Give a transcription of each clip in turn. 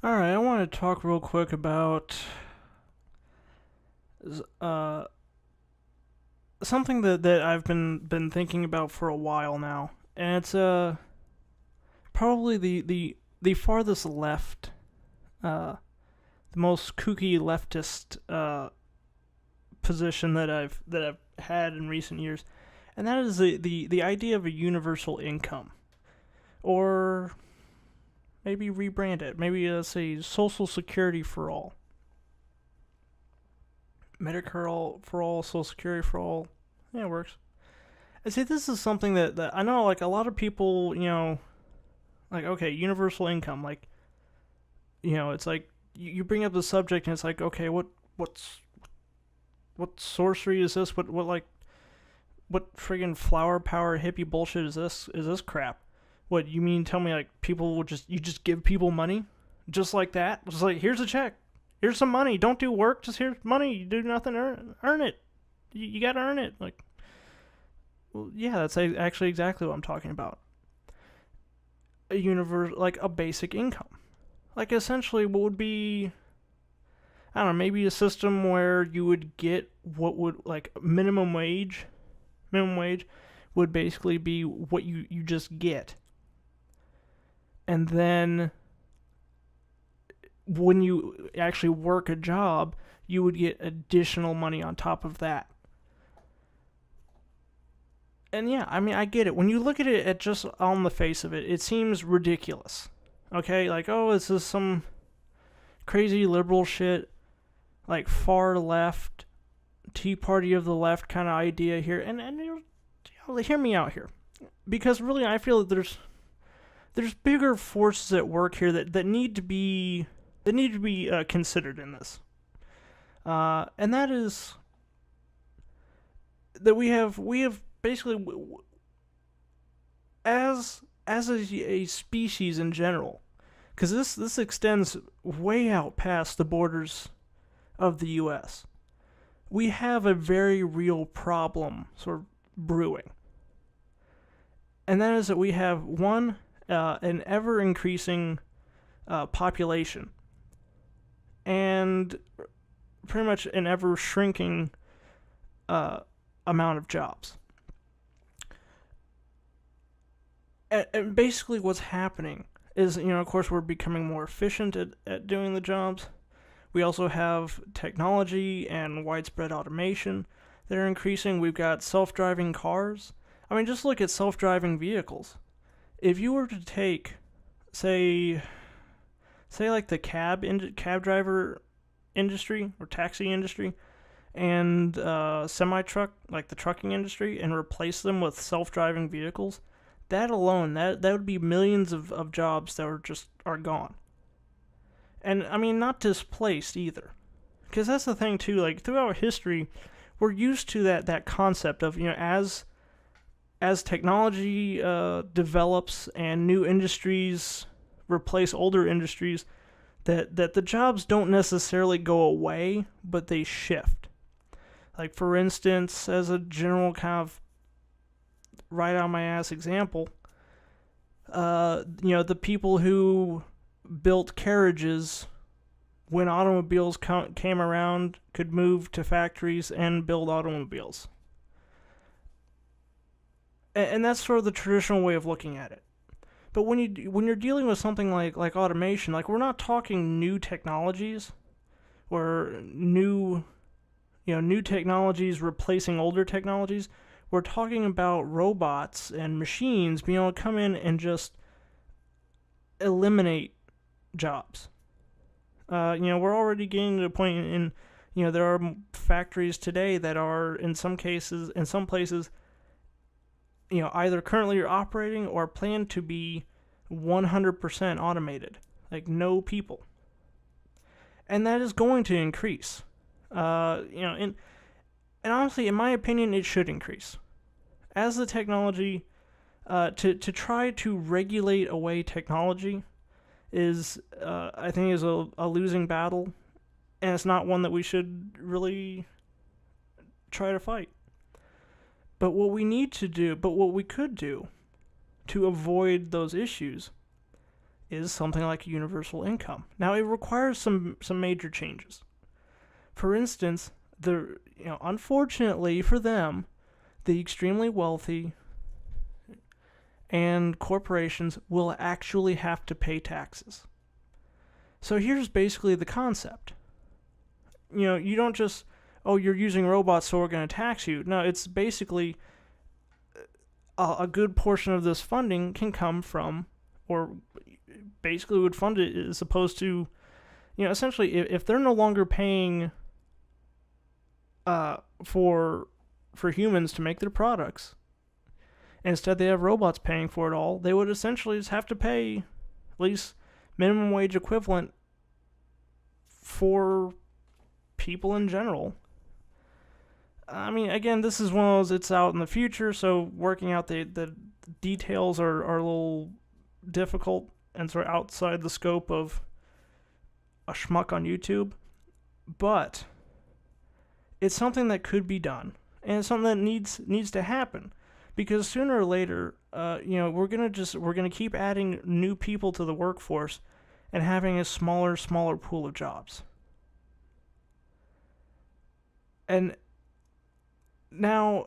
All right, I want to talk real quick about uh, something that I've been thinking about for a while now, and it's probably the farthest left, the most kooky leftist position that I've had in recent years, and that is the idea of a universal income, or maybe rebrand it, maybe say Social Security for all. Medicare for all, Social Security for all. Yeah, it works. I see this is something that I know, like, a lot of people, like, okay, universal income. Like, it's like, you bring up the subject and it's like, okay, what's, what sorcery is this? What friggin' flower power hippie bullshit is this? Is this crap? What, you mean tell me, like, people will you just give people money? Just like that? Just like, here's a check. Here's some money. Don't do work. Just here's money. You do nothing. Earn it. You gotta earn it. Like, well, yeah, that's actually exactly what I'm talking about. A universe, like a basic income. Like, essentially, what would be, I don't know, maybe a system where you would get what would, like, minimum wage. Minimum wage would basically be what you just get. And then when you actually work a job, you would get additional money on top of that. And yeah, I mean, I get it. When you look at it at just on the face of it, it seems ridiculous. Okay, like, oh, this is some crazy liberal shit, like far left, Tea Party of the left kind of idea here. And hear me out here, because really, I feel that there's bigger forces at work here that need to be considered in this. And that is that we have basically, as a species in general, because this extends way out past the borders of the U.S. We have a very real problem sort of brewing, and that is that we have an ever increasing population, and pretty much an ever shrinking amount of jobs. And basically, what's happening is, of course, we're becoming more efficient at doing the jobs. We also have technology and widespread automation that are increasing. We've got self-driving cars. I mean, just look at self-driving vehicles. If you were to take, say like the cab driver industry or taxi industry, and semi truck, like the trucking industry, and replace them with self-driving vehicles, that alone, that would be millions of jobs that are gone. And I mean, not displaced either, because that's the thing too. Like, throughout history, we're used to that concept of, as technology develops and new industries replace older industries, that the jobs don't necessarily go away, but they shift. Like, for instance, as a general kind of right on my ass example, the people who built carriages when automobiles came around could move to factories and build automobiles. And that's sort of the traditional way of looking at it. But when you're dealing with something like automation, like, we're not talking new technologies or new technologies replacing older technologies. We're talking about robots and machines being able to come in and just eliminate jobs. We're already getting to the point there are factories today that are, in some places, either currently are operating or plan to be 100% automated, like no people. And that is going to increase. And honestly, in my opinion, it should increase. As the technology, to try to regulate away technology is, I think, is a losing battle, and it's not one that we should really try to fight. But what we could do to avoid those issues is something like a universal income. Now, it requires some major changes. For instance, unfortunately for them, the extremely wealthy and corporations will actually have to pay taxes. So here's basically the concept. You don't just, you're using robots, so we're going to tax you. No, it's basically a good portion of this funding can come from, or basically would fund it, as opposed to, essentially, if they're no longer paying for humans to make their products, and instead they have robots paying for it all, they would essentially just have to pay at least minimum wage equivalent for people in general. I mean, again, this is one of those, it's out in the future, so working out the details are a little difficult and sort of outside the scope of a schmuck on YouTube. But it's something that could be done, and it's something that needs to happen, because sooner or later, we're gonna keep adding new people to the workforce and having a smaller pool of jobs. And now,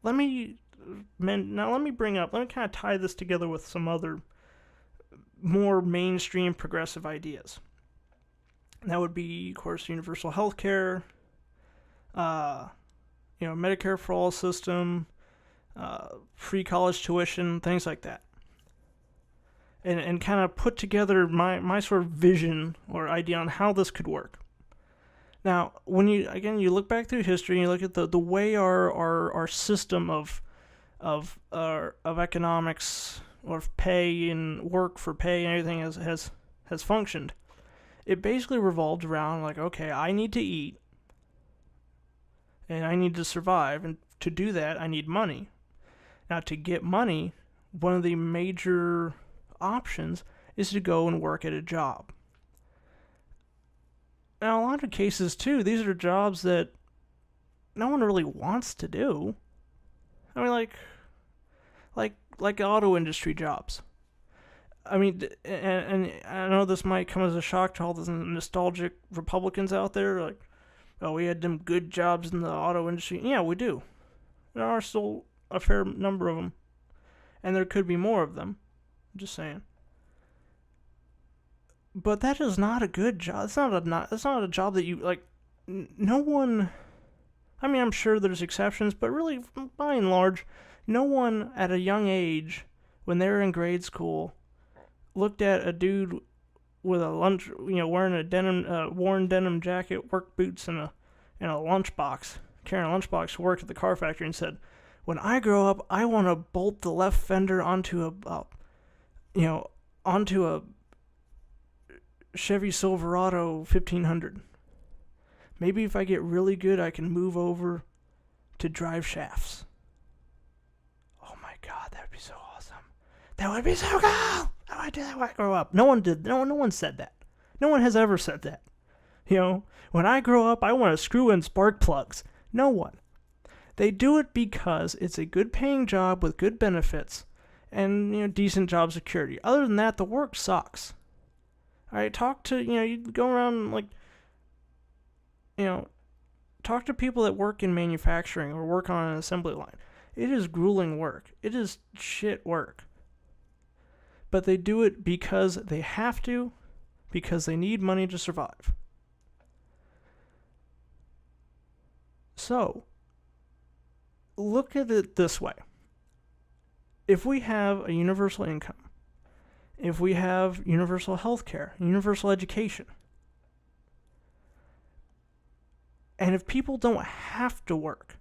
let me kind of tie this together with some other more mainstream progressive ideas. That would be, of course, universal health care, Medicare for all system, free college tuition, things like that. And kind of put together my sort of vision or idea on how this could work. Now, when you look back through history and you look at the way our system of economics, or pay and work for pay and everything has functioned, it basically revolved around like, okay, I need to eat and I need to survive, and to do that I need money. Now, to get money, one of the major options is to go and work at a job. Now, a lot of cases, too, these are jobs that no one really wants to do. I mean, like auto industry jobs. I mean, and I know this might come as a shock to all the nostalgic Republicans out there, like, oh, we had them good jobs in the auto industry. Yeah, we do. There are still a fair number of them, and there could be more of them. I'm just saying. But that is not a good job. It's not a job that you, like, no one, I mean, I'm sure there's exceptions, but really, by and large, no one at a young age, when they were in grade school, looked at a dude with a lunch, wearing a worn denim jacket, work boots, and a lunchbox, carrying a lunchbox to work at the car factory, and said, when I grow up, I want to bolt the left fender onto a Chevy Silverado 1500. Maybe if I get really good, I can move over to drive shafts. Oh my God, that would be so awesome. That would be so cool. I want to do that when I grow up. No one did. No one said that. No one has ever said that. When I grow up, I want to screw in spark plugs. No one. They do it because it's a good paying job with good benefits and, decent job security. Other than that, the work sucks. Alright, talk to, you go around, like, talk to people that work in manufacturing or work on an assembly line. It is grueling work. It is shit work. But they do it because they have to, because they need money to survive. So, look at it this way. If we have a universal income, if we have universal health care, universal education, and if people don't have to work,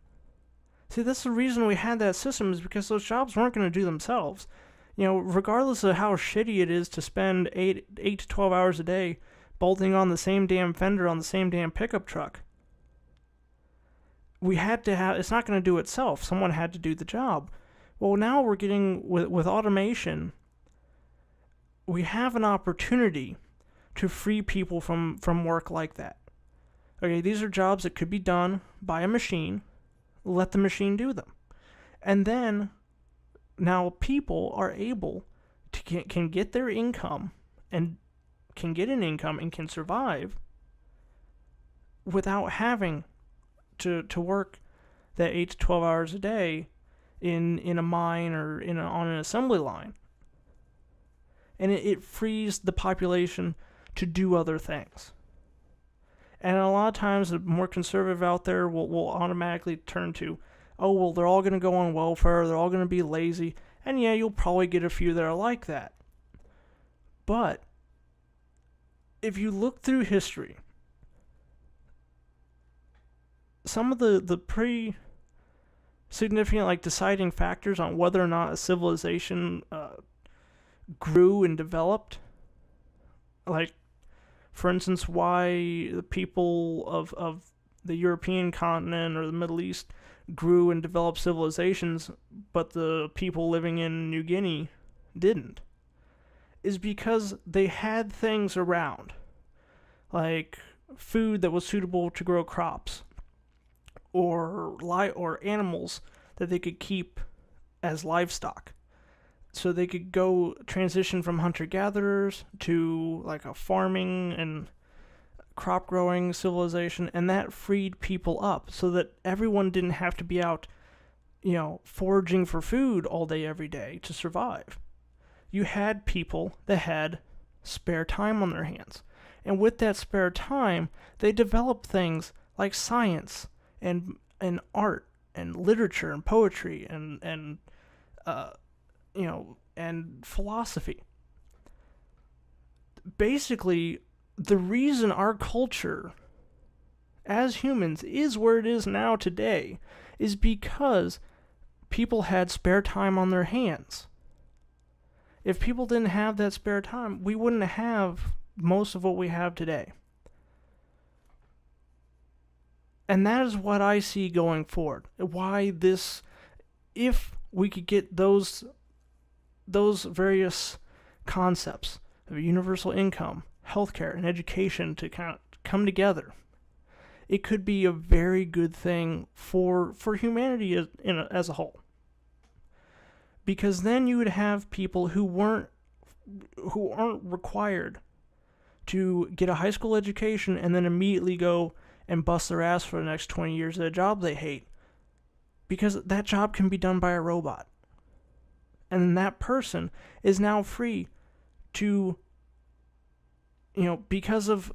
see, that's the reason we had that system, is because those jobs weren't going to do themselves. Regardless of how shitty it is to spend 8 to 12 hours a day bolting on the same damn fender on the same damn pickup truck, we had to have, it's not going to do itself. Someone had to do the job. Well, now we're getting, with automation, we have an opportunity to free people from work like that. Okay, these are jobs that could be done by a machine. Let the machine do them. And then, now people are able to can get their income and can get an income and can survive without having to work that 8 to 12 hours a day in a mine or on an assembly line. And it frees the population to do other things. And a lot of times the more conservative out there will automatically turn to, oh, well, they're all going to go on welfare, they're all going to be lazy. And yeah, you'll probably get a few that are like that. But if you look through history, some of the pretty significant deciding factors on whether or not a civilization grew and developed, for instance, why the people of the European continent or the Middle East grew and developed civilizations, but the people living in New Guinea didn't, is because they had things around, like food that was suitable to grow crops, or animals that they could keep as livestock. So they could go transition from hunter-gatherers to a farming and crop growing civilization, and that freed people up so that everyone didn't have to be out, foraging for food all day every day to survive. You had people that had spare time on their hands. And with that spare time, they developed things like science and art and literature and poetry and philosophy. Basically, the reason our culture as humans is where it is now today is because people had spare time on their hands. If people didn't have that spare time, we wouldn't have most of what we have today. And that is what I see going forward. Why this, if we could get those various concepts of universal income, healthcare, and education to kind of come together, it could be a very good thing for humanity as a whole. Because then you would have people who aren't required to get a high school education and then immediately go and bust their ass for the next 20 years at a job they hate. Because that job can be done by a robot. And that person is now free to, because of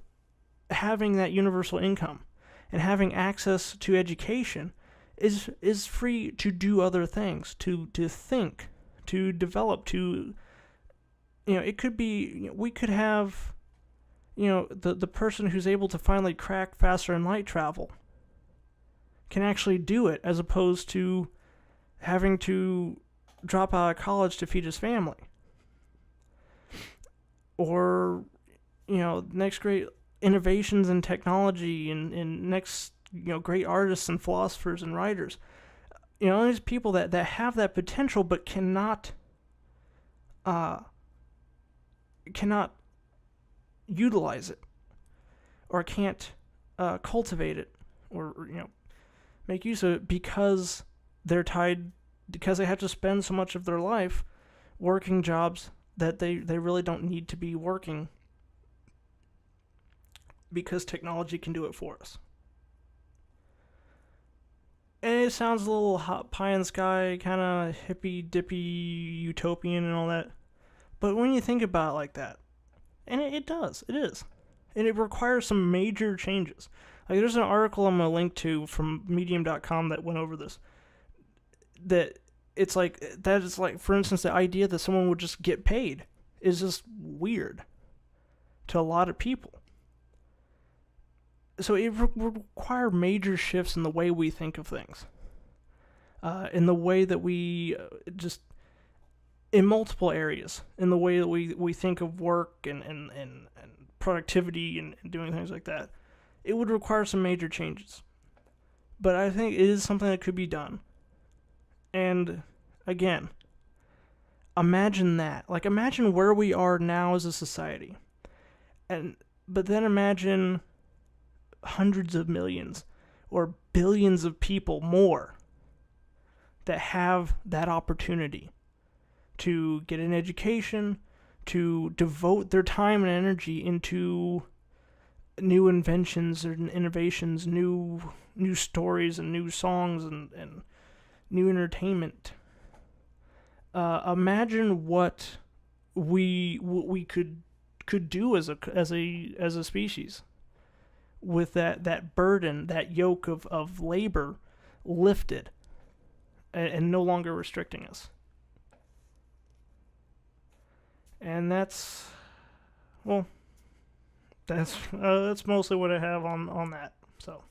having that universal income and having access to education, is free to do other things, to think, to develop, to, it could be, we could have, the person who's able to finally crack faster in light travel can actually do it, as opposed to having to drop out of college to feed his family. Or, next great innovations in technology and next, great artists and philosophers and writers. There's people that have that potential but cannot utilize it, or can't cultivate it, or make use of it because they have to spend so much of their life working jobs that they really don't need to be working, because technology can do it for us. And it sounds a little hot pie in the sky, kind of hippy-dippy utopian and all that. But when you think about it like that, and it does, it is. And it requires some major changes. There's an article I'm going to link to from medium.com that went over this. That is for instance, the idea that someone would just get paid is just weird to a lot of people. So it would require major shifts in the way we think of things. In the way that we in multiple areas, in the way that we think of work and productivity and doing things like that. It would require some major changes. But I think it is something that could be done. And again, imagine that. Imagine where we are now as a society. But then imagine hundreds of millions or billions of people more that have that opportunity to get an education, to devote their time and energy into new inventions and innovations, new stories and new songs and new entertainment. Imagine what we could do as a species with that burden, that yoke of labor lifted and no longer restricting us. And that's mostly what I have on that. So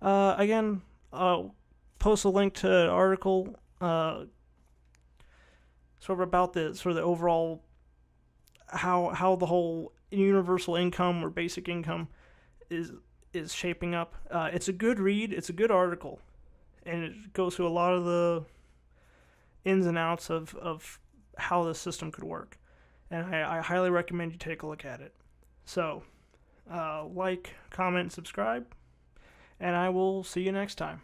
again, I'll post a link to an article sort of about the overall how the whole universal income or basic income is shaping up. It's a good read. It's a good article, and it goes through a lot of the ins and outs of how the system could work. And I highly recommend you take a look at it. So, like, comment, subscribe, and I will see you next time.